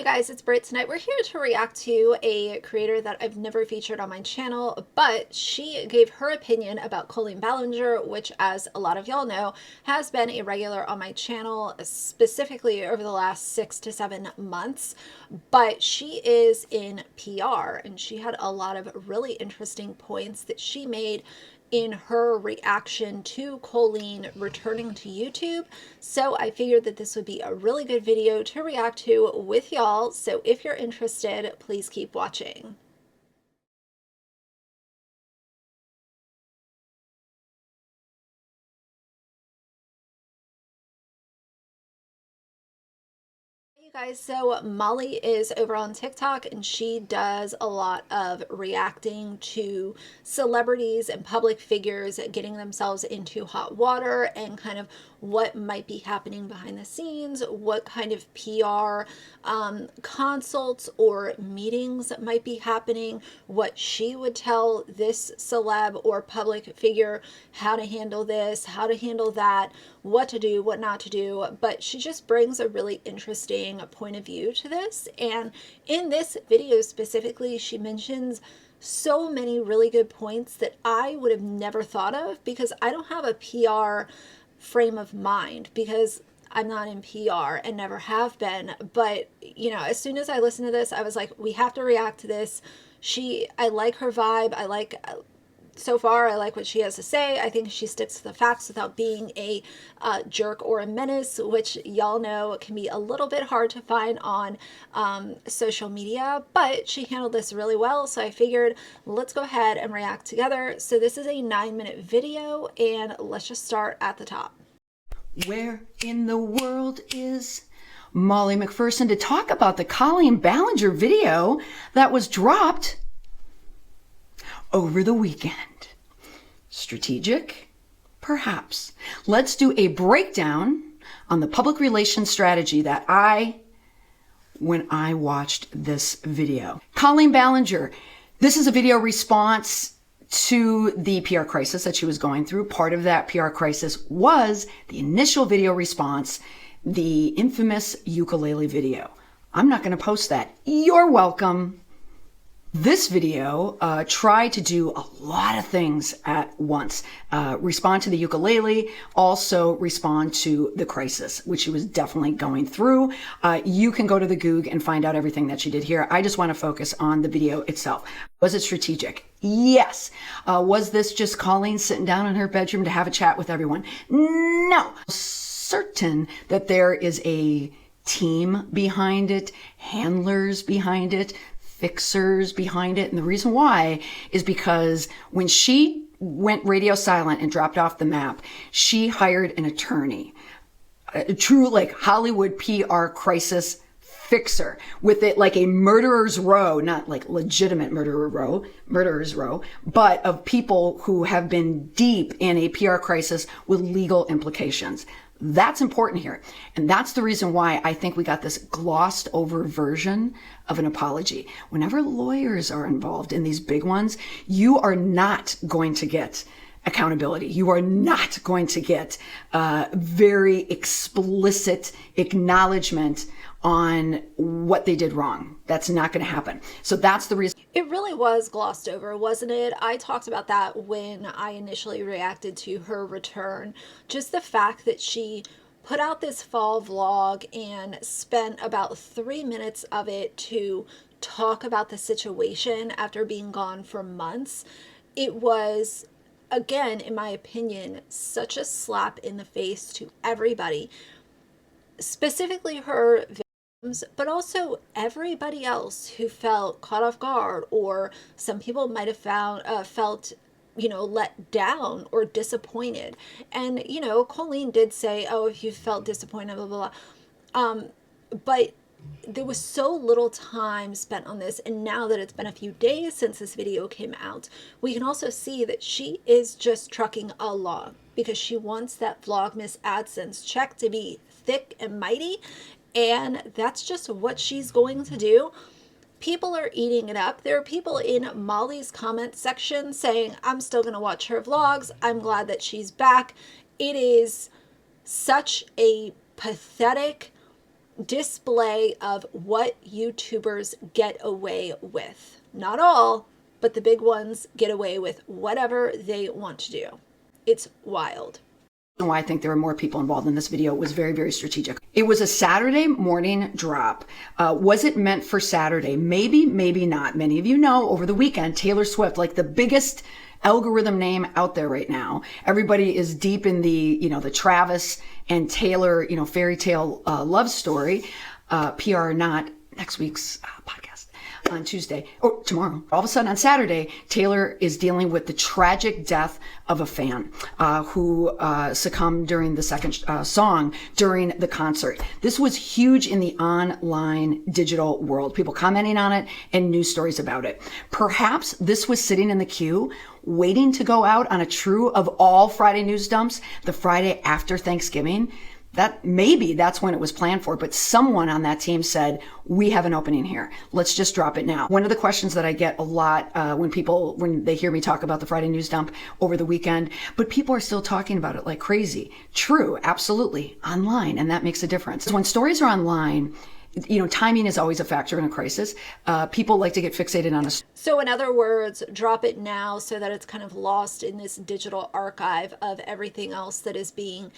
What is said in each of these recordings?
Hey guys, it's Britt. Tonight we're here to react to a creator that I've never featured on my channel, but she gave her opinion about Colleen Ballinger, which, as a lot of y'all know, has been a regular on my channel, specifically over the last 6 to 7 months. But she is in PR, and she had a lot of really interesting points that she made in her reaction to Colleen returning to YouTube. So I figured that this would be a really good video to react to with y'all. So if you're interested, please keep watching. Hey guys, so Molly is over on TikTok and she does a lot of reacting to celebrities and public figures getting themselves into hot water and kind of what might be happening behind the scenes, what kind of PR consults or meetings might be happening, what she would tell this celeb or public figure, how to handle this, how to handle that, what to do, what not to do. But she just brings a really interesting point of view to this. And in this video specifically, she mentions so many really good points that I would have never thought of because I don't have a PR frame of mind because I'm not in PR and never have been. But, you know, as soon as I listened to this, I was like, we have to react to this. I like her vibe. So far, I like what she has to say. I think she sticks to the facts without being a jerk or a menace, which y'all know can be a little bit hard to find on social media, but she handled this really well. So I figured let's go ahead and react together. So this is a 9-minute video and let's just start at the top. Where in the world is Molly McPherson to talk about the Colleen Ballinger video that was dropped over the weekend? Strategic? Perhaps. Let's do a breakdown on the public relations strategy that when I watched this video. Colleen Ballinger, this is a video response to the PR crisis that she was going through. Part of that PR crisis was the initial video response, the infamous ukulele video. I'm not going to post that. You're welcome. This video tried to do a lot of things at once. Respond to the ukulele, also respond to the crisis, which she was definitely going through. You can go to the Goog and find out everything that she did here. I just want to focus on the video itself. Was it strategic? Yes. Was this just Colleen sitting down in her bedroom to have a chat with everyone? No. Certain that there is a team behind it, handlers behind it, fixers behind it. And the reason why is because when she went radio silent and dropped off the map, she hired an attorney, a true like Hollywood PR crisis fixer with it like a murderer's row, not like legitimate murderer's row, but of people who have been deep in a PR crisis with legal implications. That's important here. And that's the reason why I think we got this glossed over version of an apology. Whenever lawyers are involved in these big ones, you are not going to get accountability. You are not going to get very explicit acknowledgement on what they did wrong. That's not going to happen. So that's the reason. It really was glossed over, wasn't it? I talked about that when I initially reacted to her return. Just the fact that she put out this fall vlog and spent about 3 minutes of it to talk about the situation after being gone for months. It was, again, in my opinion, such a slap in the face to everybody, specifically her victims, but also everybody else who felt caught off guard, or some people might have felt, you know, let down or disappointed. And, you know, Colleen did say, oh, if you felt disappointed, blah, blah, blah. But there was so little time spent on this. And now that it's been a few days since this video came out, we can also see that she is just trucking along because she wants that Vlogmas AdSense check to be thick and mighty. And that's just what she's going to do. People are eating it up. There are people in Molly's comment section saying, I'm still going to watch her vlogs. I'm glad that she's back. It is such a pathetic display of what YouTubers get away with. Not all, but the big ones get away with whatever they want to do. It's wild. Why I think there are more people involved in this video. It was very, very strategic. It was a Saturday morning drop. Was it meant for Saturday? Maybe, maybe not. Many of you know over the weekend, Taylor Swift, like the biggest algorithm name out there right now. Everybody is deep in the Travis and Taylor, fairy tale love story. PR or not, next week's podcast on Tuesday or tomorrow. All of a sudden on Saturday, Taylor is dealing with the tragic death of a fan who succumbed during the second song during the concert. This was huge in the online digital world. People commenting on it and news stories about it. Perhaps this was sitting in the queue waiting to go out on a true of all Friday news dumps, the Friday after Thanksgiving. Maybe that's when it was planned for, but someone on that team said, we have an opening here. Let's just drop it now. One of the questions that I get a lot when they hear me talk about the Friday news dump over the weekend, but people are still talking about it like crazy. True, absolutely, online, and that makes a difference. When stories are online, timing is always a factor in a crisis. People like to get fixated on So in other words, drop it now so that it's kind of lost in this digital archive of everything else that is being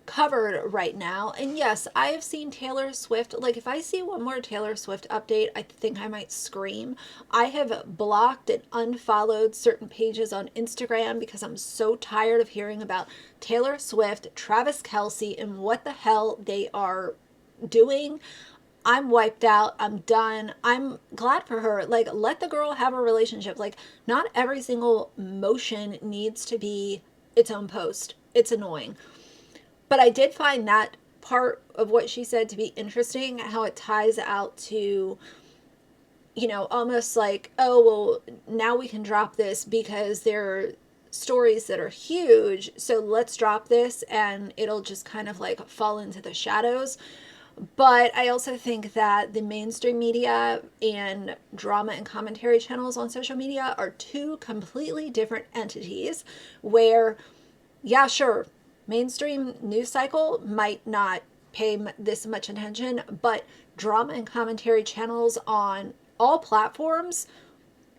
covered right now. And yes, I have seen Taylor Swift. Like, if I see one more Taylor Swift update, I think I might scream. I have blocked and unfollowed certain pages on Instagram because I'm so tired of hearing about Taylor Swift, Travis Kelce, and what the hell they are doing. I'm wiped out. I'm done. I'm glad for her. Like, let the girl have a relationship. Like, not every single motion needs to be its own post. It's annoying. But I did find that part of what she said to be interesting, how it ties out to, almost like, oh, well, now we can drop this because there are stories that are huge. So let's drop this and it'll just kind of like fall into the shadows. But I also think that the mainstream media and drama and commentary channels on social media are two completely different entities where, yeah, sure, mainstream news cycle might not pay this much attention, but drama and commentary channels on all platforms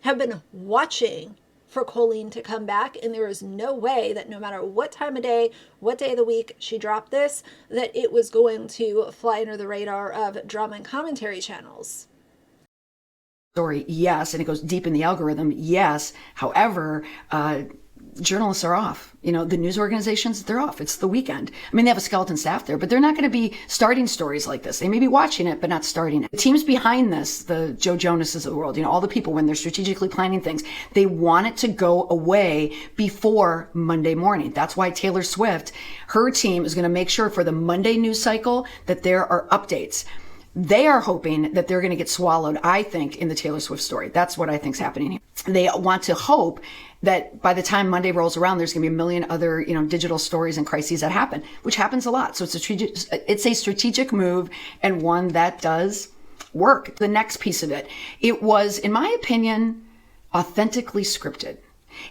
have been watching for Colleen to come back, and there is no way that no matter what time of day, what day of the week she dropped this, that it was going to fly under the radar of drama and commentary channels. Story, yes, and it goes deep in the algorithm, yes. However, journalists are off. The news organizations, they're off. It's the weekend. I mean, they have a skeleton staff there, but they're not going to be starting stories like this. They may be watching it, but not starting it. The teams behind this, the Joe Jonases of the world, all the people, when they're strategically planning things, they want it to go away before Monday morning. That's why Taylor Swift, her team is going to make sure for the Monday news cycle that there are updates. They are hoping that they're going to get swallowed, I think, in the Taylor Swift story. That's what I think is happening here. They want to hope that by the time Monday rolls around, there's going to be a million other, digital stories and crises that happen, which happens a lot. So it's a strategic move and one that does work. The next piece of it, it was, in my opinion, authentically scripted.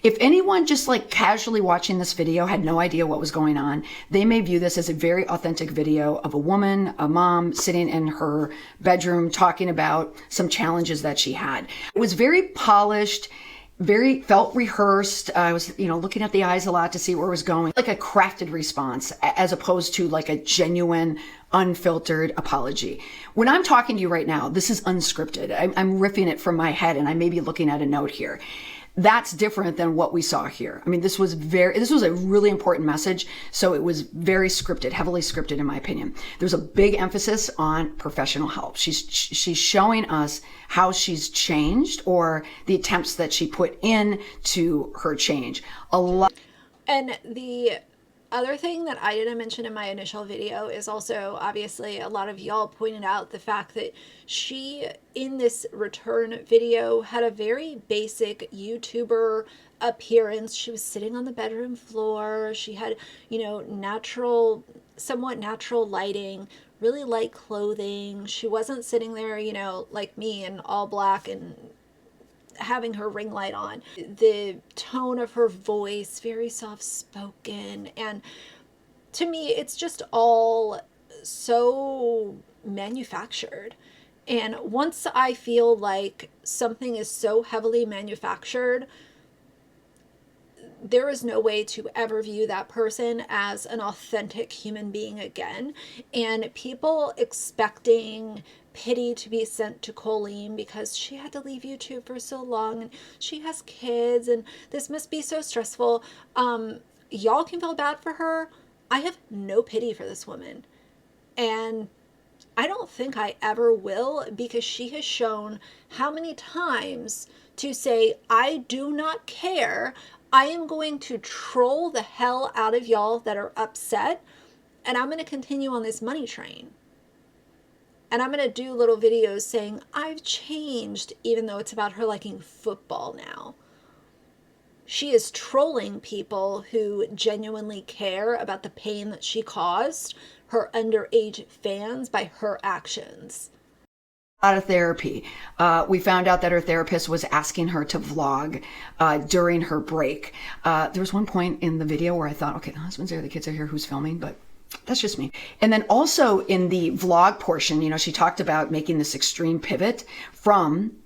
If anyone just like casually watching this video had no idea what was going on, they may view this as a very authentic video of a woman, a mom sitting in her bedroom talking about some challenges that she had. It was very polished, felt rehearsed. I was, looking at the eyes a lot to see where it was going, like a crafted response as opposed to like a genuine, unfiltered apology. When I'm talking to you right now, this is unscripted. I'm riffing it from my head and I may be looking at a note here. That's different than what we saw here. I mean, this was a really important message. So it was very scripted, heavily scripted, in my opinion. There's a big emphasis on professional help. She's showing us how she's changed or the attempts that she put in to her change. A lot. And the other thing that I didn't mention in my initial video is also, obviously, a lot of y'all pointed out the fact that she, in this return video, had a very basic YouTuber appearance. She was sitting on the bedroom floor. She had, somewhat natural lighting, really light clothing. She wasn't sitting there, like me in all black and having her ring light on. The tone of her voice, very soft spoken, and to me it's just all so manufactured. And once I feel like something is so heavily manufactured, there is no way to ever view that person as an authentic human being again. And people expecting pity to be sent to Colleen because she had to leave YouTube for so long and she has kids and this must be so stressful. Y'all can feel bad for her. I have no pity for this woman. And I don't think I ever will, because she has shown how many times to say, I do not care. I am going to troll the hell out of y'all that are upset, and I'm going to continue on this money train. And I'm going to do little videos saying, I've changed, even though it's about her liking football now. She is trolling people who genuinely care about the pain that she caused her underage fans by her actions. Out of therapy. We found out that her therapist was asking her to vlog during her break. There was one point in the video where I thought, okay, the husband's there, the kids are here, who's filming? But that's just me. And then also in the vlog portion, she talked about making this extreme pivot from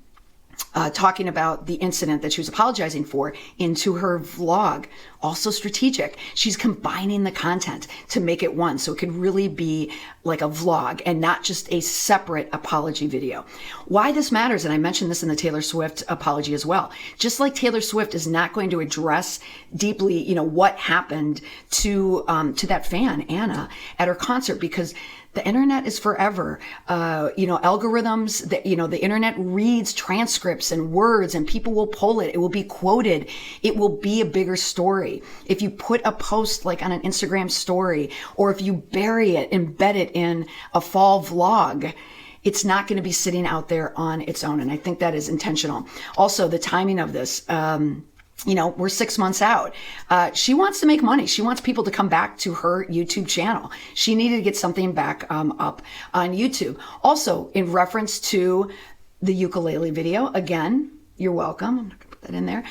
talking about the incident that she was apologizing for into her vlog. Also strategic. She's combining the content to make it one, so it could really be like a vlog and not just a separate apology video. Why this matters, and I mentioned this in the Taylor Swift apology as well, just like Taylor Swift is not going to address deeply, what happened to that fan, Anna, at her concert, because the internet is forever. Algorithms, the internet reads transcripts and words, and people will pull it. It will be quoted. It will be a bigger story. If you put a post like on an Instagram story, or if you bury it, embed it in a fall vlog, it's not going to be sitting out there on its own. And I think that is intentional. Also, the timing of this, we're 6 months out. She wants to make money. She wants people to come back to her YouTube channel. She needed to get something back up on YouTube. Also, in reference to the ukulele video, again, you're welcome. I'm not going to put that in there.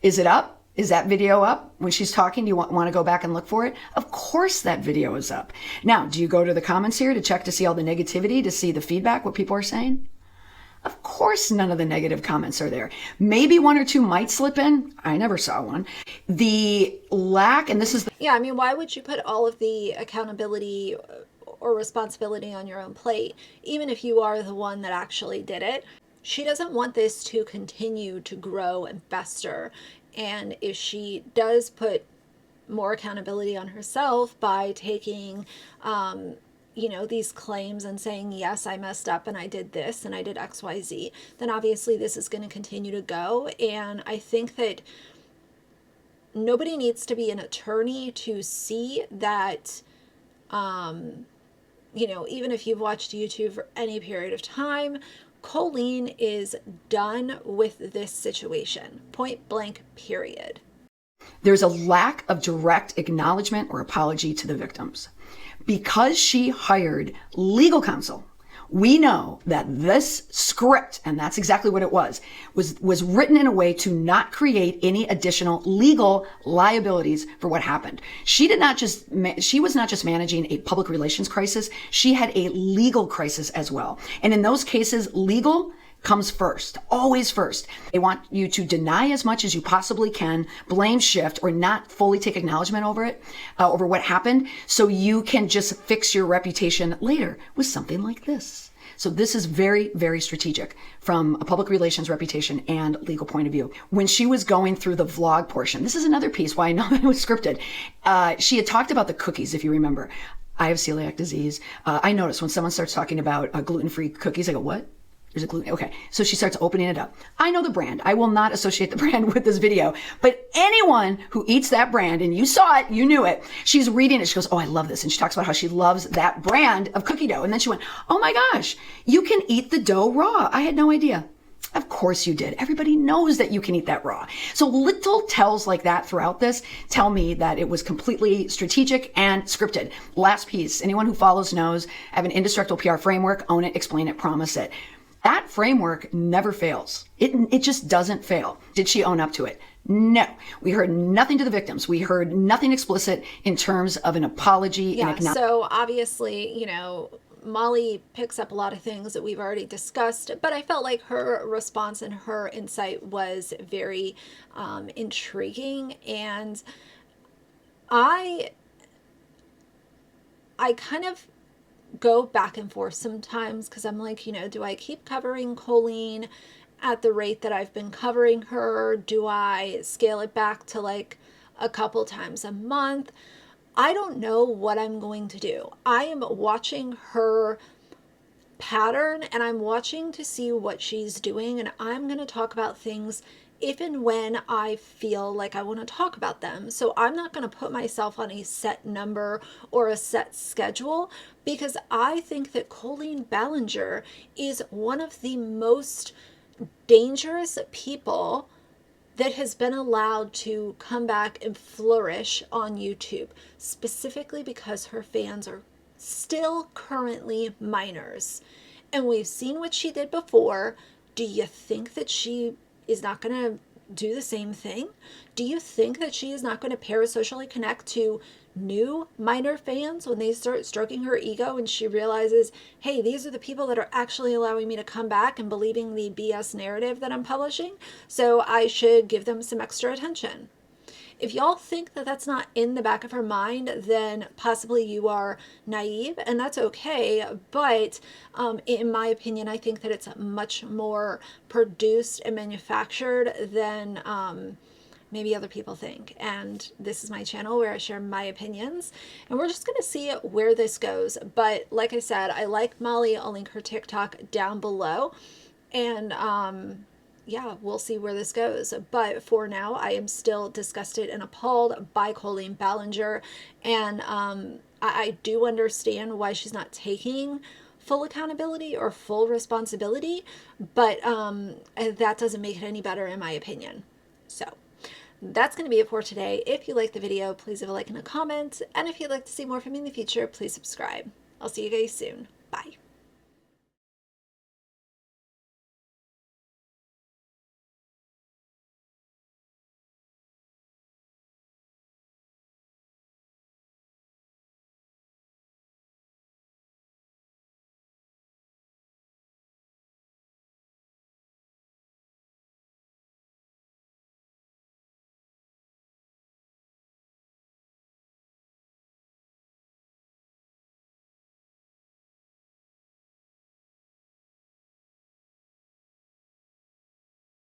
Is it up? Is that video up? When she's talking, do you want to go back and look for it? Of course that video is up. Now, do you go to the comments here to check to see all the negativity, to see the feedback, what people are saying? Of course, none of the negative comments are there. Maybe one or two might slip in. I never saw one. The lack, and this is... Yeah, why would you put all of the accountability or responsibility on your own plate, even if you are the one that actually did it? She doesn't want this to continue to grow and fester. And if she does put more accountability on herself by taking... these claims and saying, yes, I messed up and I did this and I did XYZ, then obviously this is going to continue to go. And I think that nobody needs to be an attorney to see that, even if you've watched YouTube for any period of time, Colleen is done with this situation. Point blank, period. There's a lack of direct acknowledgement or apology to the victims. Because she hired legal counsel, we know that this script, and that's exactly what it was written in a way to not create any additional legal liabilities for what happened. She was not just managing a public relations crisis, she had a legal crisis as well. And in those cases, legal comes first, always first. They want you to deny as much as you possibly can, blame shift, or not fully take acknowledgement over it, over what happened, so you can just fix your reputation later with something like this. So this is very, very strategic from a public relations, reputation, and legal point of view. When she was going through the vlog portion, this is another piece why I know that it was scripted. She had talked about the cookies, if you remember. I have celiac disease. I notice when someone starts talking about gluten-free cookies, I go, what? There's a gluten. Okay. So she starts opening it up. I know the brand. I will not associate the brand with this video, but anyone who eats that brand, and you saw it, you knew it. She's reading it. She goes, oh, I love this. And she talks about how she loves that brand of cookie dough. And then she went, oh my gosh, you can eat the dough raw. I had no idea. Of course you did. Everybody knows that you can eat that raw. So little tells like that throughout this tell me that it was completely strategic and scripted. Last piece. Anyone who follows knows I have an indestructible PR framework. Own it, explain it, promise it. That framework never fails. It just doesn't fail. Did she own up to it? No. We heard nothing to the victims. We heard nothing explicit in terms of an apology. Yeah, so obviously, you know, Molly picks up a lot of things that we've already discussed, but I felt like her response and her insight was very intriguing, and I kind of go back and forth sometimes because I'm like, you know, do I keep covering Colleen at the rate that I've been covering her? Do I scale it back to like a couple times a month? I don't know what I'm going to do. I am watching her pattern and I'm watching to see what she's doing, and I'm going to talk about things if and when I feel like I want to talk about them. So I'm not going to put myself on a set number or a set schedule because I think that Colleen Ballinger is one of the most dangerous people that has been allowed to come back and flourish on YouTube, specifically because her fans are still currently minors. And we've seen what she did before. Do you think that she is not going to do the same thing? Do you think that she is not going to parasocially connect to new minor fans when they start stroking her ego and she realizes, hey, these are the people that are actually allowing me to come back and believing the BS narrative that I'm publishing, so I should give them some extra attention? If y'all think that that's not in the back of her mind, then possibly you are naive, and that's okay. But in my opinion, I think that it's much more produced and manufactured than maybe other people think. And this is my channel where I share my opinions, and we're just going to see where this goes. But like I said, I like Molly. I'll link her TikTok down below. And yeah, we'll see where this goes. But for now, I am still disgusted and appalled by Colleen Ballinger. And I do understand why she's not taking full accountability or full responsibility, but that doesn't make it any better in my opinion. So that's going to be it for today. If you liked the video, please leave a like and a comment. And if you'd like to see more from me in the future, please subscribe. I'll see you guys soon. Bye.